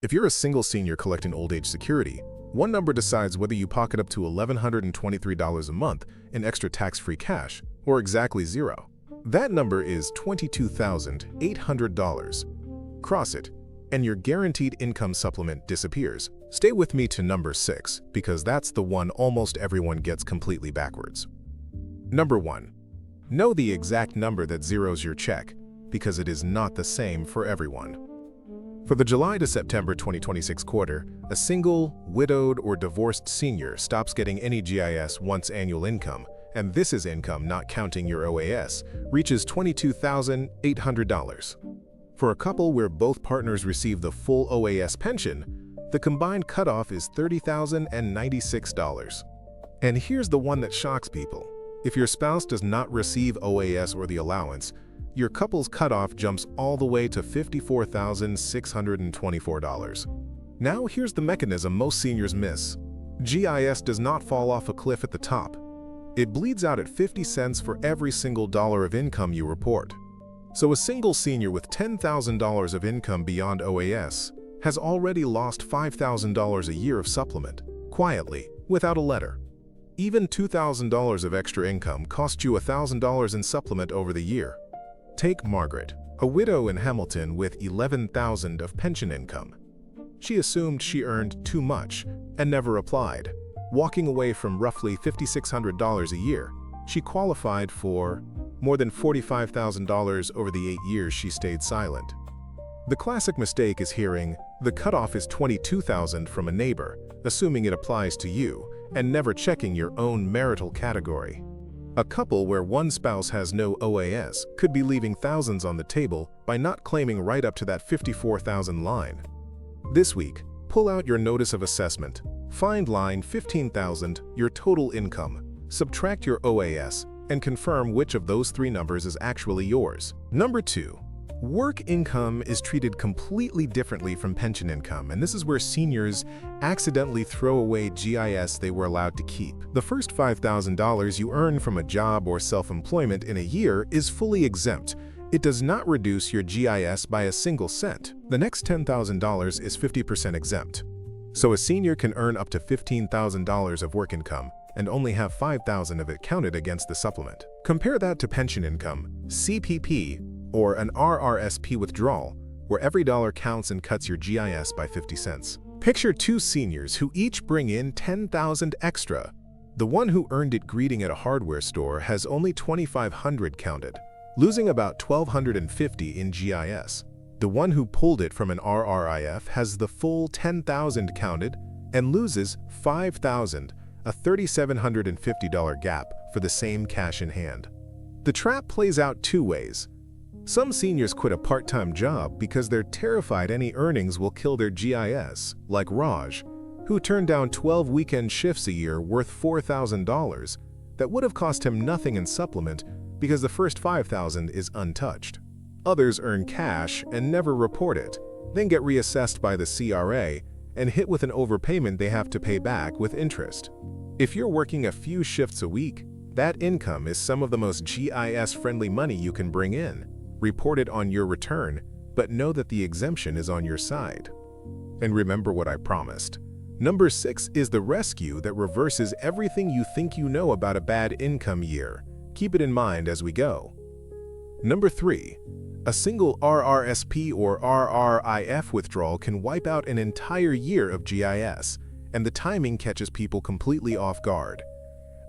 If you're a single senior collecting old age security, one number decides whether you pocket up to $1,123 a month in extra tax-free cash, or exactly zero. That number is $22,800. Cross it, and your guaranteed income supplement disappears. Stay with me to number 6, because that's the one almost everyone gets completely backwards. Number 1. Know the exact number that zeroes your check, because it is not the same for everyone. For the July to September 2026 quarter, a single, widowed, or divorced senior stops getting any GIS once annual income, and this is income not counting your OAS, reaches $22,800. For a couple where both partners receive the full OAS pension, the combined cutoff is $30,096. And here's the one that shocks people. If your spouse does not receive OAS or the allowance, your couple's cutoff jumps all the way to $54,624. Now here's the mechanism most seniors miss. GIS does not fall off a cliff at the top. It bleeds out at 50 cents for every single dollar of income you report. So a single senior with $10,000 of income beyond OAS has already lost $5,000 a year of supplement, quietly, without a letter. Even $2,000 of extra income costs you $1,000 in supplement over the year. Take Margaret, a widow in Hamilton with $11,000 of pension income. She assumed she earned too much and never applied. Walking away from roughly $5,600 a year, she qualified for more than $45,000 over the 8 years she stayed silent. The classic mistake is hearing, "The cutoff is $22,000" from a neighbor, assuming it applies to you, and never checking your own marital category. A couple where one spouse has no OAS could be leaving thousands on the table by not claiming right up to that $54,000 line. This week, pull out your notice of assessment, find line 15,000, your total income, subtract your OAS, and confirm which of those 3 numbers is actually yours. Number 2. Work income is treated completely differently from pension income, and this is where seniors accidentally throw away GIS they were allowed to keep. The first $5,000 you earn from a job or self-employment in a year is fully exempt. It does not reduce your GIS by a single cent. The next $10,000 is 50% exempt. So a senior can earn up to $15,000 of work income and only have $5,000 of it counted against the supplement. Compare that to pension income, CPP, or an RRSP withdrawal, where every dollar counts and cuts your GIS by 50 cents. Picture 2 seniors who each bring in $10,000 extra. The one who earned it greeting at a hardware store has only $2,500 counted, losing about $1,250 in GIS. The one who pulled it from an RRIF has the full $10,000 counted and loses $5,000, a $3,750 gap for the same cash in hand. The trap plays out 2 ways. Some seniors quit a part-time job because they're terrified any earnings will kill their GIS, like Raj, who turned down 12 weekend shifts a year worth $4,000 that would have cost him nothing in supplement because the first $5,000 is untouched. Others earn cash and never report it, then get reassessed by the CRA and hit with an overpayment they have to pay back with interest. If you're working a few shifts a week, that income is some of the most GIS-friendly money you can bring in. Report it on your return, but know that the exemption is on your side. And remember what I promised. Number 6 is the rescue that reverses everything you think you know about a bad income year. Keep it in mind as we go. Number 3. A single RRSP or RRIF withdrawal can wipe out an entire year of GIS, and the timing catches people completely off guard.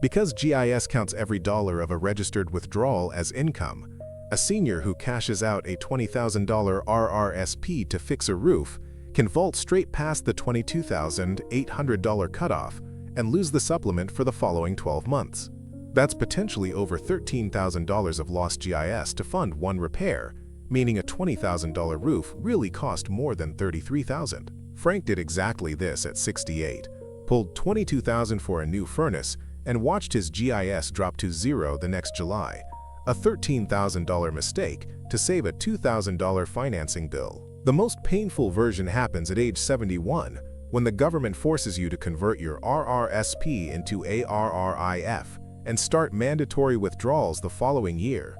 Because GIS counts every dollar of a registered withdrawal as income, a senior who cashes out a $20,000 RRSP to fix a roof can vault straight past the $22,800 cutoff and lose the supplement for the following 12 months. That's potentially over $13,000 of lost GIS to fund one repair, meaning a $20,000 roof really cost more than $33,000. Frank did exactly this at 68, pulled $22,000 for a new furnace, and watched his GIS drop to 0 the next July. A $13,000 mistake to save a $2,000 financing bill. The most painful version happens at age 71, when the government forces you to convert your RRSP into a RRIF and start mandatory withdrawals the following year.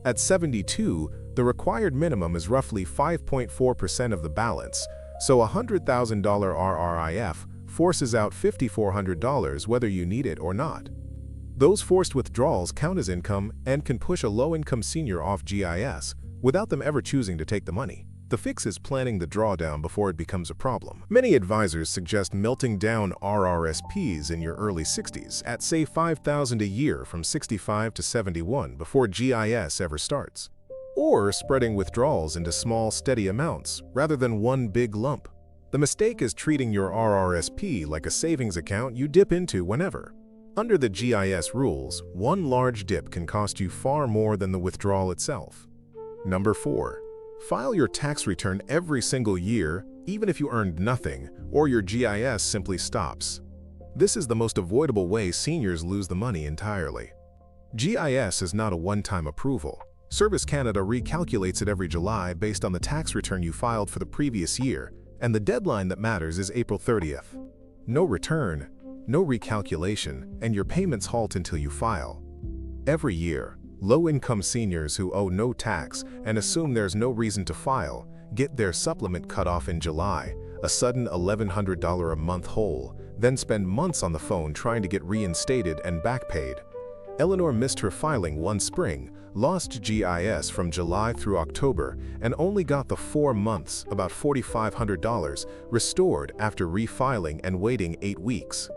At 72, the required minimum is roughly 5.4% of the balance, So a $100,000 RRIF forces out $5,400 whether you need it or not. Those forced withdrawals count as income and can push a low-income senior off GIS without them ever choosing to take the money. The fix is planning the drawdown before it becomes a problem. Many advisors suggest melting down RRSPs in your early 60s at, say, $5,000 a year from 65 to 71 before GIS ever starts. Or spreading withdrawals into small, steady amounts rather than one big lump. The mistake is treating your RRSP like a savings account you dip into whenever. Under the GIS rules, one large dip can cost you far more than the withdrawal itself. Number 4. File your tax return every single year, even if you earned nothing, or your GIS simply stops. This is the most avoidable way seniors lose the money entirely. GIS is not a one-time approval. Service Canada recalculates it every July based on the tax return you filed for the previous year, and the deadline that matters is April 30th. No return, no recalculation, and your payments halt until you file. Every year, low-income seniors who owe no tax and assume there's no reason to file get their supplement cut off in July, a sudden $1,100 a month hole, then spend months on the phone trying to get reinstated and back paid. Eleanor missed her filing one spring, lost GIS from July through October, and only got the 4 months, about $4,500, restored after refiling and waiting 8 weeks.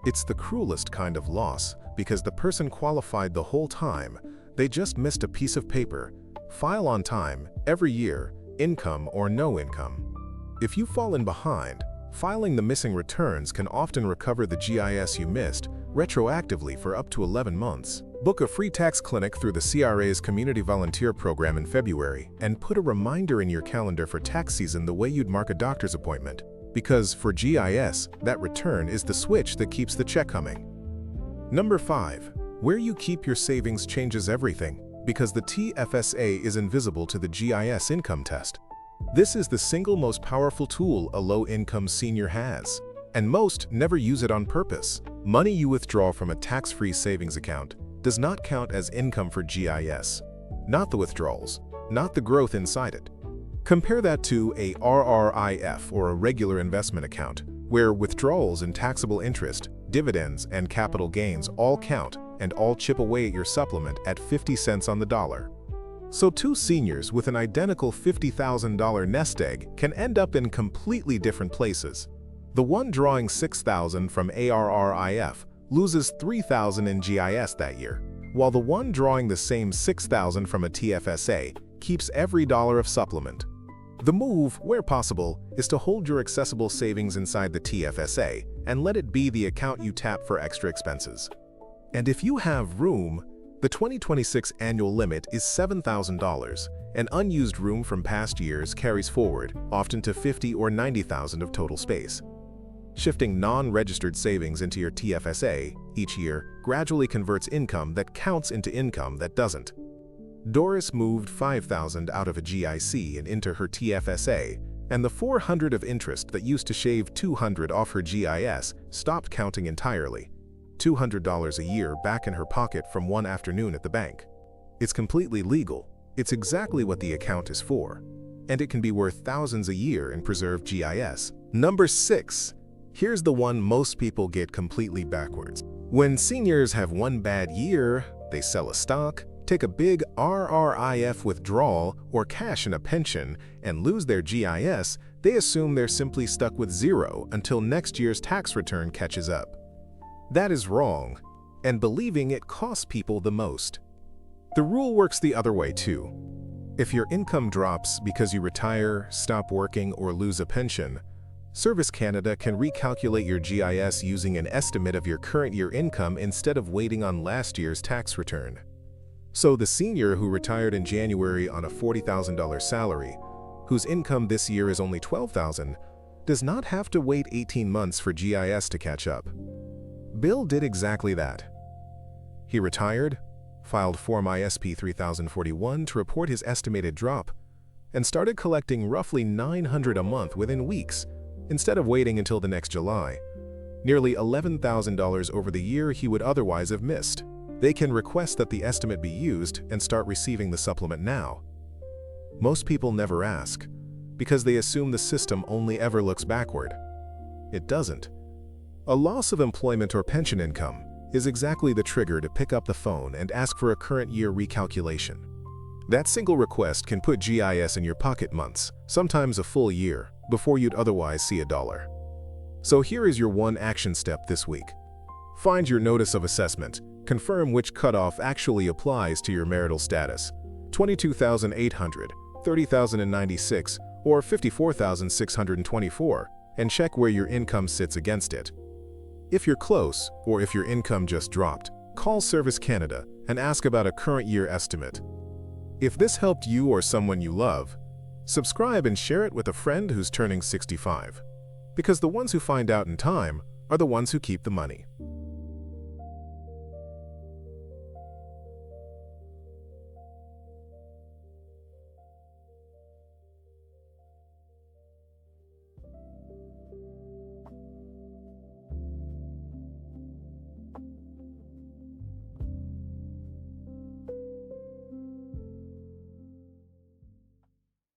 It's the cruelest kind of loss because the person qualified the whole time. They just missed a piece of paper. File on time, every year, income or no income. If you've fallen behind, filing the missing returns can often recover the GIS you missed retroactively for up to 11 months. Book a free tax clinic through the CRA's Community Volunteer Program in February and put a reminder in your calendar for tax season the way you'd mark a doctor's appointment. Because for GIS, that return is the switch that keeps the check coming. Number 5. Where you keep your savings changes everything, because the TFSA is invisible to the GIS income test. This is the single most powerful tool a low-income senior has, and most never use it on purpose. Money you withdraw from a tax-free savings account does not count as income for GIS. Not the withdrawals, not the growth inside it. Compare that to a RRIF or a regular investment account, where withdrawals and taxable interest, dividends, and capital gains all count and all chip away at your supplement at 50 cents on the dollar. So two seniors with an identical $50,000 nest egg can end up in completely different places. The one drawing $6,000 from ARRIF loses $3,000 in GIS that year, while the one drawing the same $6,000 from a TFSA keeps every dollar of supplement. The move, where possible, is to hold your accessible savings inside the TFSA and let it be the account you tap for extra expenses. And if you have room, the 2026 annual limit is $7,000, and unused room from past years carries forward, often to $50,000 or $90,000 of total space. Shifting non-registered savings into your TFSA each year gradually converts income that counts into income that doesn't. Doris moved $5,000 out of a GIC and into her TFSA, and the $400 of interest that used to shave $200 off her GIS stopped counting entirely. $200 a year back in her pocket from one afternoon at the bank. It's completely legal. It's exactly what the account is for. And it can be worth thousands a year in preserved GIS. Number 6. Here's the one most people get completely backwards. When seniors have one bad year, they sell a stock, take a big RRIF withdrawal or cash in a pension, and lose their GIS, they assume they're simply stuck with zero until next year's tax return catches up. That is wrong, and believing it costs people the most. The rule works the other way too. If your income drops because you retire, stop working, or lose a pension, Service Canada can recalculate your GIS using an estimate of your current year income instead of waiting on last year's tax return. So the senior who retired in January on a $40,000 salary, whose income this year is only $12,000, does not have to wait 18 months for GIS to catch up. Bill did exactly that. He retired, filed Form ISP 3041 to report his estimated drop, and started collecting roughly $900 a month within weeks, instead of waiting until the next July. Nearly $11,000 over the year he would otherwise have missed. They can request that the estimate be used and start receiving the supplement now. Most people never ask, because they assume the system only ever looks backward. It doesn't. A loss of employment or pension income is exactly the trigger to pick up the phone and ask for a current year recalculation. That single request can put GIS in your pocket months, sometimes a full year, before you'd otherwise see a dollar. So here is your one action step this week. Find your notice of assessment, confirm which cutoff actually applies to your marital status, 22,800, 30,096, or 54,624, and check where your income sits against it. If you're close, or if your income just dropped, call Service Canada and ask about a current year estimate. If this helped you or someone you love, subscribe and share it with a friend who's turning 65. Because the ones who find out in time are the ones who keep the money.